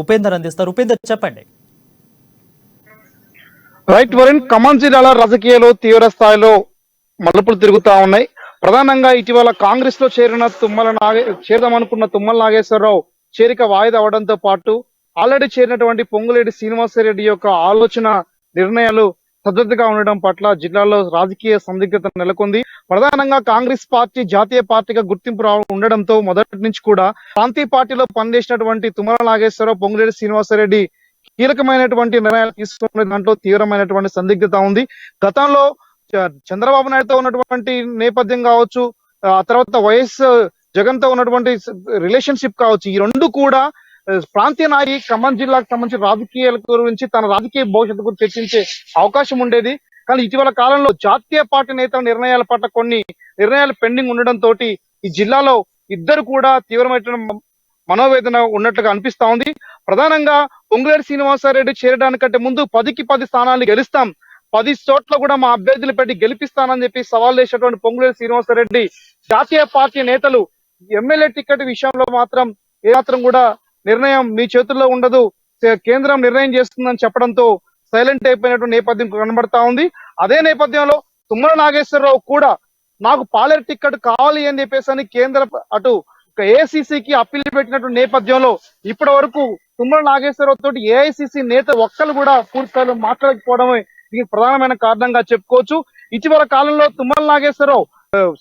ఉపేందర్ అందిస్తారు. ఉపేందర్ చెప్పండి. రైట్ వరుణ్, ఖమ్మం జిల్లాల రాజకీయాలు తీవ్ర స్థాయిలో మలుపులు తిరుగుతా ఉన్నాయి. ప్రధానంగా ఇటీవల కాంగ్రెస్ లో చేరదామనుకున్న తుమ్మల నాగేశ్వరరావు చేరిక వాయిదా అవడంతో పాటు ఆల్రెడీ చేరినటువంటి పొంగులేటి శ్రీనివాసరెడ్డి యొక్క ఆలోచన నిర్ణయాలు సద్దతుగా ఉండడం పట్ల జిల్లాలో రాజకీయ సందిగ్ధత నెలకొంది. ప్రధానంగా కాంగ్రెస్ పార్టీ జాతీయ పార్టీగా గుర్తింపు ఉండడంతో మొదటి నుంచి కూడా ప్రాంతీయ పార్టీలో పనిచేసినటువంటి తుమ్మల నాగేశ్వరరావు, పొంగులేటి శ్రీనివాసరెడ్డి కీలకమైనటువంటి నిర్ణయాలు తీసుకునే దాంట్లో తీవ్రమైనటువంటి సందిగ్ధత ఉంది. గతంలో చంద్రబాబు నాయుడుతో ఉన్నటువంటి నేపథ్యం కావచ్చు, ఆ తర్వాత వైఎస్ జగన్ తో ఉన్నటువంటి రిలేషన్షిప్ కావచ్చు, ఈ రెండు కూడా ప్రాంతీయ నాయకి ఖమ్మం జిల్లాకు సంబంధించిన రాజకీయాల గురించి తన రాజకీయ భవిష్యత్తు గురించి చర్చించే అవకాశం ఉండేది. కానీ ఇటీవల కాలంలో జాతీయ పార్టీ నేతల నిర్ణయాల పట్ల కొన్ని నిర్ణయాలు పెండింగ్ ఉండడంతో ఈ జిల్లాలో ఇద్దరు కూడా తీవ్రమైన మనోవేదన ఉన్నట్లుగా అనిపిస్తా ఉంది. ప్రధానంగా పొంగులేటి శ్రీనివాసరెడ్డి చేరడానికంటే ముందు 10కి 10 స్థానాలు గెలుస్తాం, 10 చోట్ల కూడా మా అభ్యర్థులు పెట్టి గెలిపిస్తానని చెప్పి సవాల్ చేసినటువంటి పొంగులేటి శ్రీనివాసరెడ్డి జాతీయ పార్టీ నేతలు ఎమ్మెల్యే టికెట్ విషయంలో మాత్రం ఏమాత్రం కూడా నిర్ణయం మీ చేతుల్లో ఉండదు, కేంద్రం నిర్ణయం చేస్తుందని చెప్పడంతో సైలెంట్ అయిపోయినటువంటి నేపథ్యం కనబడతా ఉంది. అదే నేపథ్యంలో తుమ్మల నాగేశ్వరరావు కూడా నాకు పాలేరు టికెట్ కావాలి అని చెప్పేసి కేంద్ర అటు ఏఐసిసికి అప్పీల్ పెట్టినటువంటి నేపథ్యంలో ఇప్పటి వరకు తుమ్మల నాగేశ్వరరావు తోటి ఏఐసిసి నేత ఒక్కరు కూడా పూర్తిస్థాయిలో మాట్లాడకపోవడమే దీనికి ప్రధానమైన కారణంగా చెప్పుకోవచ్చు. ఇటీవల కాలంలో తుమ్మల నాగేశ్వరరావు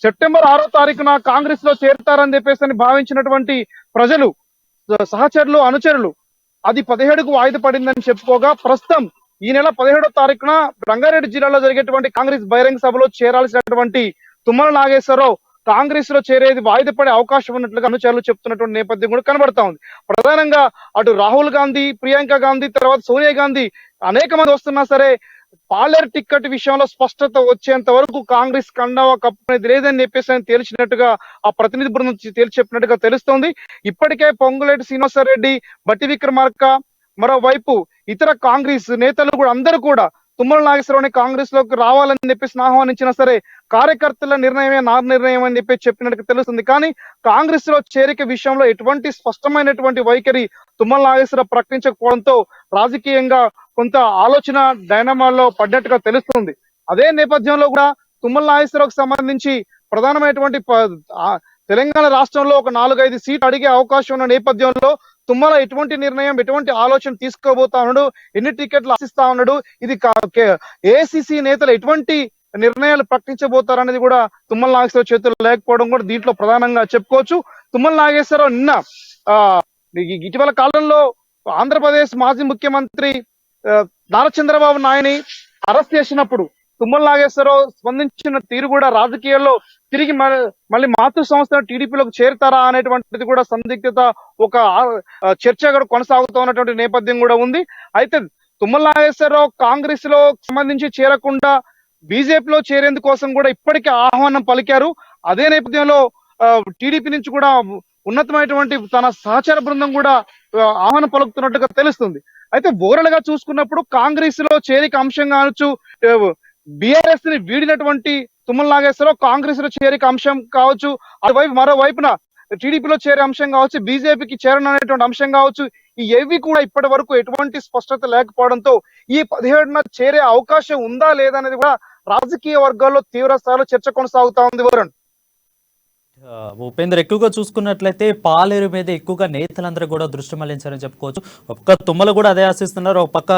సెప్టెంబర్ 6వ తారీఖున కాంగ్రెస్ లో చేరుతారని చెప్పేసి భావించినటువంటి ప్రజలు, సహచరులు, అనుచరులు అది 17కు వాయిదా పడిందని చెప్పుకోగా ప్రస్తుతం ఈ నెల 17వ తారీఖున రంగారెడ్డి జిల్లాలో జరిగేటువంటి కాంగ్రెస్ బహిరంగ సభలో చేరాల్సినటువంటి తుమ్మల నాగేశ్వరరావు కాంగ్రెస్ లో చేరేది వాయిదా పడే అవకాశం ఉన్నట్లుగా అనుచరులు చెప్తున్నటువంటి నేపథ్యం కూడా కనబడతా ఉంది. ప్రధానంగా అటు రాహుల్ గాంధీ, ప్రియాంక గాంధీ, తర్వాత సోనియా గాంధీ అనేక మంది వస్తున్నా సరే పాలేరు టిక్కెట్ విషయంలో స్పష్టత వచ్చేంత వరకు కాంగ్రెస్ కండావా కప్పునేది లేదని చెప్పేసి తేల్చినట్టుగా ఆ ప్రతినిధి బృందం తేల్చి చెప్పినట్టుగా తెలుస్తోంది. ఇప్పటికే పొంగులేటి శ్రీనివాసరెడ్డి, బట్టి విక్రమార్క, మరోవైపు ఇతర కాంగ్రెస్ నేతలు కూడా అందరూ కూడా తుమ్మల నాగేశ్వరరావుని కాంగ్రెస్ లోకి రావాలని చెప్పేసి ఆహ్వానించినా సరే కార్యకర్తల నిర్ణయమే నా నిర్ణయం అని చెప్పి చెప్పినట్టుగా తెలుస్తుంది. కానీ కాంగ్రెస్ లో చేరిక విషయంలో ఎటువంటి స్పష్టమైనటువంటి వైఖరి తుమ్మల నాగేశ్వరరావు ప్రకటించకపోవడంతో రాజకీయంగా కొంత ఆలోచన డైనమాలో పడ్డట్టుగా తెలుస్తుంది. అదే నేపథ్యంలో కూడా తుమ్మల నాగేశ్వరరావుకు సంబంధించి ప్రధానమైనటువంటి తెలంగాణ రాష్ట్రంలో ఒక 4-5 సీట్లు అడిగే అవకాశం ఉన్న నేపథ్యంలో తుమ్మల ఎటువంటి నిర్ణయం, ఎటువంటి ఆలోచన తీసుకోబోతా ఉన్నాడు, ఎన్ని టికెట్లు ఆశిస్తా ఉన్నాడు, ఇది ఏఐసిసి నేతలు ఎటువంటి నిర్ణయాలు ప్రకటించబోతారనేది కూడా తుమ్మల నాగేశ్వరరావు చేతుల్లో లేకపోవడం కూడా దీంట్లో ప్రధానంగా చెప్పుకోవచ్చు. తుమ్మల నాగేశ్వరరావు నిన్న ఇటీవల కాలంలో ఆంధ్రప్రదేశ్ మాజీ ముఖ్యమంత్రి నారా చంద్రబాబు నాయుడిని అరెస్ట్ చేసినప్పుడు తుమ్మల నాగేశ్వరరావు స్పందించిన తీరు కూడా రాజకీయాల్లో తిరిగి మళ్ళీ మాతృ సంస్థ టీడీపీలోకి చేరుతారా అనేటువంటిది కూడా సందిగ్ధత, ఒక చర్చ కూడా కొనసాగుతున్నటువంటి నేపథ్యం కూడా ఉంది. అయితే తుమ్మల నాగేశ్వరరావు కాంగ్రెస్ లో సంబంధించి చేరకుండా బీజేపీలో చేరేందుకోసం కూడా ఇప్పటికే ఆహ్వానం పలికారు. అదే నేపథ్యంలో టీడీపీ నుంచి కూడా ఉన్నతమైనటువంటి తన సహచర బృందం కూడా ఆహ్వానం పలుకుతున్నట్టుగా తెలుస్తుంది. అయితే ఓవరాల్ గా చూసుకున్నప్పుడు కాంగ్రెస్ లో చేరిక అంశం కావచ్చు, బీఆర్ఎస్ ని వీడినటువంటి తుమ్మల నాగేశ్వరరావు కాంగ్రెస్ లో చేరిక అంశం కావచ్చు, అటువైపు మరోవైపున టీడీపీలో చేరే అంశం కావచ్చు, బీజేపీకి చేరననేటువంటి అంశం కావచ్చు, ఈ ఏవి కూడా ఇప్పటి వరకు ఎటువంటి స్పష్టత లేకపోవడంతో ఈ 17న చేరే అవకాశం ఉందా లేదా అనేది కూడా రాజకీయ వర్గాల్లో తీవ్ర స్థాయిలో చర్చ కొనసాగుతా ఉంది. వరుణ్, ఉపేందర్, ఎక్కువగా చూసుకున్నట్లయితే పాలేరు మీద ఎక్కువగా నేతలందరూ కూడా దృష్టి మళ్లించారని చెప్పుకోవచ్చు. ఒక్క తుమ్మలు కూడా అదే ఆశిస్తున్నారు. ఒక పక్క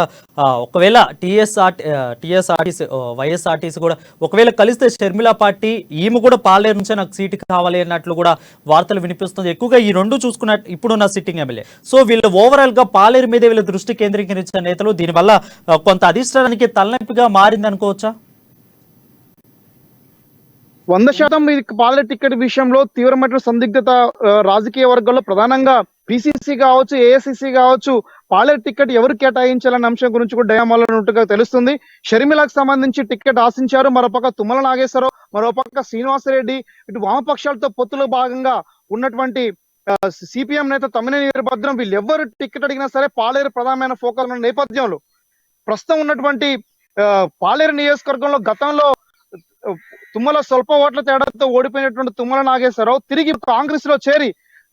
ఒకవేళ టీఎస్ఆర్టీసీ వైఎస్ఆర్టీసీ కూడా ఒకవేళ కలిస్తే షర్మిల పార్టీ ఈమె కూడా పాలేరు నుంచే నాకు సీటు కావాలి అన్నట్లు కూడా వార్తలు వినిపిస్తుంది. ఎక్కువగా ఈ రెండు చూసుకున్నట్టు ఇప్పుడున్న సిట్టింగ్ ఎమ్మెల్యే, సో వీళ్ళు ఓవరాల్ గా పాలేరు మీద వీళ్ళ దృష్టి కేంద్రీకరించిన నేతలు, దీనివల్ల కొంత అధిష్టానానికి తలనొప్పిగా మారింది అనుకోవచ్చా? 100% పాలేరు టికెట్ విషయంలో తీవ్రమైన సందిగ్ధత రాజకీయ వర్గాల్లో ప్రధానంగా పిసిసి కావచ్చు, ఏఐసిసి కావచ్చు, పాలేరు టికెట్ ఎవరు కేటాయించాలనే అంశం గురించి కూడా డయామాలో ఉన్నట్టుగా తెలుస్తుంది. షర్మిలకు సంబంధించి టికెట్ ఆశించారు. మరోపక్క తుమ్మల నాగేశ్వరరావు, మరోపక్క శ్రీనివాసరెడ్డి, ఇటు వామపక్షాలతో పొత్తులో భాగంగా ఉన్నటువంటి సిపిఎం నేత తమ్మినేని వీరభద్రం, వీళ్ళెవ్వరు టికెట్ అడిగినా సరే పాలేరు ప్రధానమైన ఫోకస్ ఉన్న నేపథ్యంలో ప్రస్తుతం ఉన్నటువంటి పాలేరు నియోజకవర్గంలో గతంలో తుమ్మల స్వల్ప ఓట్ల తేడాతో ఓడిపోయినటువంటి తుమ్మల నాగేశ్వరరావు తిరిగి కాంగ్రెస్ లో చేరి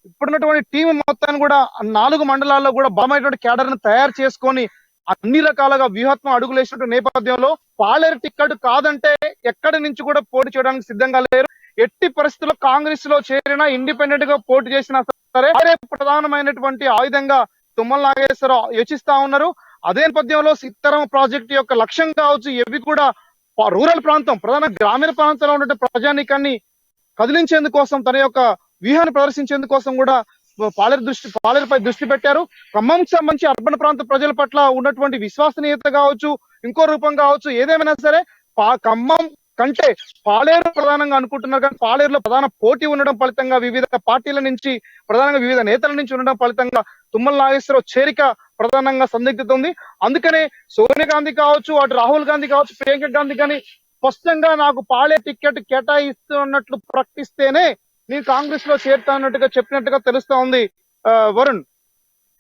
ఇప్పుడున్నటువంటి టీం మొత్తాన్ని కూడా 4 మండలాల్లో కూడా బలమైనటువంటి క్యాడర్ ను తయారు చేసుకొని అన్ని రకాలుగా వ్యూహాత్మక అడుగులు వేసినటువంటి నేపథ్యంలో పాలేరు టిక్కెట్ కాదంటే ఎక్కడి నుంచి కూడా పోటీ చేయడానికి సిద్ధంగా లేరు. ఎట్టి పరిస్థితుల్లో కాంగ్రెస్ లో చేరినా ఇండిపెండెంట్ గా పోటీ చేసినా సరే వారే ప్రధానమైనటువంటి ఆయుధంగా తుమ్మల నాగేశ్వరరావు యోచిస్తా ఉన్నారు. అదే నేపథ్యంలో సిత్తరం ప్రాజెక్టు యొక్క లక్ష్యం కావచ్చు, ఇవి కూడా రూరల్ ప్రాంతం, ప్రధాన గ్రామీణ ప్రాంతంలో ఉన్న ప్రజానీకాన్ని కదిలించేందుకోసం తన యొక్క వ్యూహాన్ని ప్రదర్శించేందుకోసం కూడా పాలేరుపై దృష్టి పెట్టారు. ఖమ్మం సంబంధించి అర్బన్ ప్రాంత ప్రజల పట్ల ఉన్నటువంటి విశ్వసనీయత కావచ్చు, ఇంకో రూపం కావచ్చు, ఏదేమైనా సరే ఖమ్మం కంటే పాలేరు ప్రధానంగా అనుకుంటున్నారు. కానీ పాలేరులో ప్రధాన పోటీ ఉండడం ఫలితంగా వివిధ పార్టీల నుంచి, ప్రధానంగా వివిధ నేతల నుంచి ఉండడం ఫలితంగా తుమ్మల నాగేశ్వరరావు చేరిక ప్రధానంగా సందిగ్ధత ఉంది. అందుకనే సోనియా గాంధీ కావచ్చు, అటు రాహుల్ గాంధీ కావచ్చు, ప్రియాంక గాంధీ కానీ స్పష్టంగా నాకు పాలేరు టికెట్ కేటాయిస్తున్నట్లు ప్రకటిస్తేనే నేను కాంగ్రెస్ లో చేరుతానట్టుగా చెప్పినట్టుగా తెలుస్తా ఉంది. వరుణ్,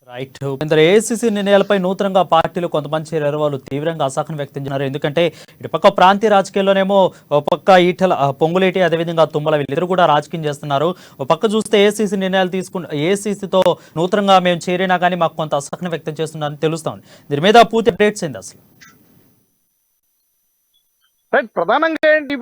రైట్ ఉపేందర్, ఏఐసిసి నిర్ణయాలపై నూతనంగా పార్టీలు కొంతమంది చేరారు. వాళ్ళు తీవ్రంగా అసహనం వ్యక్తం చేస్తున్నారు. ఎందుకంటే ఇటు పక్క ప్రాంతీయ రాజకీయాల్లోనేమో ఒక పక్క ఈటల పొంగులేటి, అదేవిధంగా తుమ్మల వీళ్ళిద్దరు కూడా రాజకీయం చేస్తున్నారు. ఒక పక్క చూస్తే ఏఐసిసి నిర్ణయాలు ఏఐసిసితో నూతనంగా మేము చేరినా కానీ మాకు కొంత అసహనం వ్యక్తం చేస్తున్నారని తెలుస్తా ఉంది. దీని మీద పూర్తి అప్డేట్స్ ఏంది అసలు? రైట్, ప్రధానంగా ఏంటి,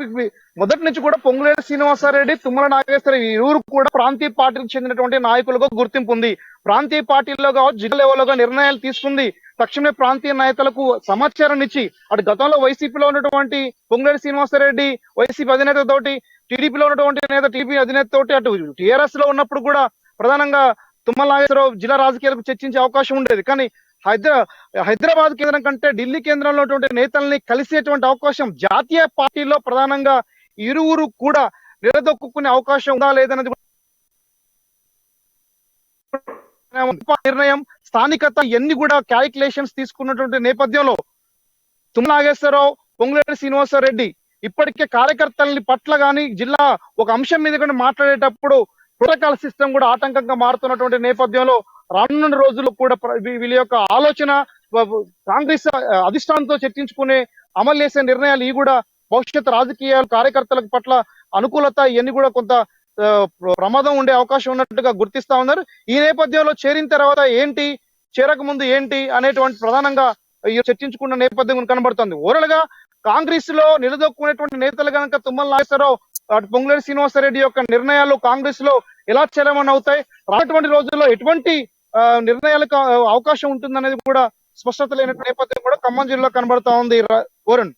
మొదటి నుంచి కూడా పొంగులేటి శ్రీనివాసరెడ్డి, తుమ్మల నాగేశ్వరరావు ఇరువురు కూడా ప్రాంతీయ పార్టీకి చెందినటువంటి నాయకులుగా గుర్తింపు ఉంది. ప్రాంతీయ పార్టీల్లో కావచ్చు, జిల్లా లెవెల్లో నిర్ణయాలు తీసుకుంది. తక్షణమే ప్రాంతీయ నాయకులకు సమాచారం ఇచ్చి, అటు గతంలో వైసీపీలో ఉన్నటువంటి పొంగులేటి శ్రీనివాసరెడ్డి వైసీపీ అధినేతతోటి, టీడీపీలో ఉన్నటువంటి నేత టీడీపీ అధినేతతోటి, అటు టీఆర్ఎస్ లో ఉన్నప్పుడు కూడా ప్రధానంగా తుమ్మల నాగేశ్వరరావు జిల్లా రాజకీయాలకు చర్చించే అవకాశం ఉండేది. కానీ హైదరాబాద్ కేంద్రం కంటే ఢిల్లీ కేంద్రంలో ఉన్నటువంటి నేతల్ని కలిసేటువంటి అవకాశం జాతీయ పార్టీలో ప్రధానంగా ఇరువురు కూడా నిలదొక్కునే అవకాశం ఉందా లేదన్నది నిర్ణయం, స్థానికత ఎన్ని కూడా క్యాలిక్యులేషన్స్ తీసుకున్నటువంటి నేపథ్యంలో తుమ్మల నాగేశ్వరరావు, పొంగులేటి శ్రీనివాసరెడ్డి ఇప్పటికే కార్యకర్తలని పట్ల గాని జిల్లా ఒక అంశం మీద కూడా మాట్లాడేటప్పుడు ప్రోటోకాల్ సిస్టమ్ కూడా ఆటంకంగా మారుతున్నటువంటి నేపథ్యంలో రానున్న రోజుల్లో కూడా వీళ్ళ యొక్క ఆలోచన కాంగ్రెస్ అధిష్టానంతో చర్చించుకునే అమలు చేసే నిర్ణయాలు ఇవి కూడా భవిష్యత్ రాజకీయాలు కార్యకర్తల పట్ల అనుకూలత ఇవన్నీ కూడా కొంత ప్రమాదం ఉండే అవకాశం ఉన్నట్టుగా గుర్తిస్తా ఉన్నారు. ఈ నేపథ్యంలో చేరిన తర్వాత ఏంటి, చేరక ముందు ఏంటి అనేటువంటి ప్రధానంగా చర్చించుకున్న నేపథ్యం కనబడుతుంది. ఓవరాల్ గా కాంగ్రెస్ లో నిలదొక్కునేటువంటి నేతలు కనుక తుమ్మల నాగేశ్వరరావు, అటు పొంగులేటి శ్రీనివాసరెడ్డి యొక్క నిర్ణయాలు కాంగ్రెస్ లో ఎలా చలమని అవుతాయి, రానటువంటి రోజుల్లో ఎటువంటి నిర్ణయాలకు అవకాశం ఉంటుందనేది కూడా స్పష్టత లేనటువంటి నేపథ్యం కూడా ఖమ్మం జిల్లాలో కనబడతా ఉంది. వరుణ్.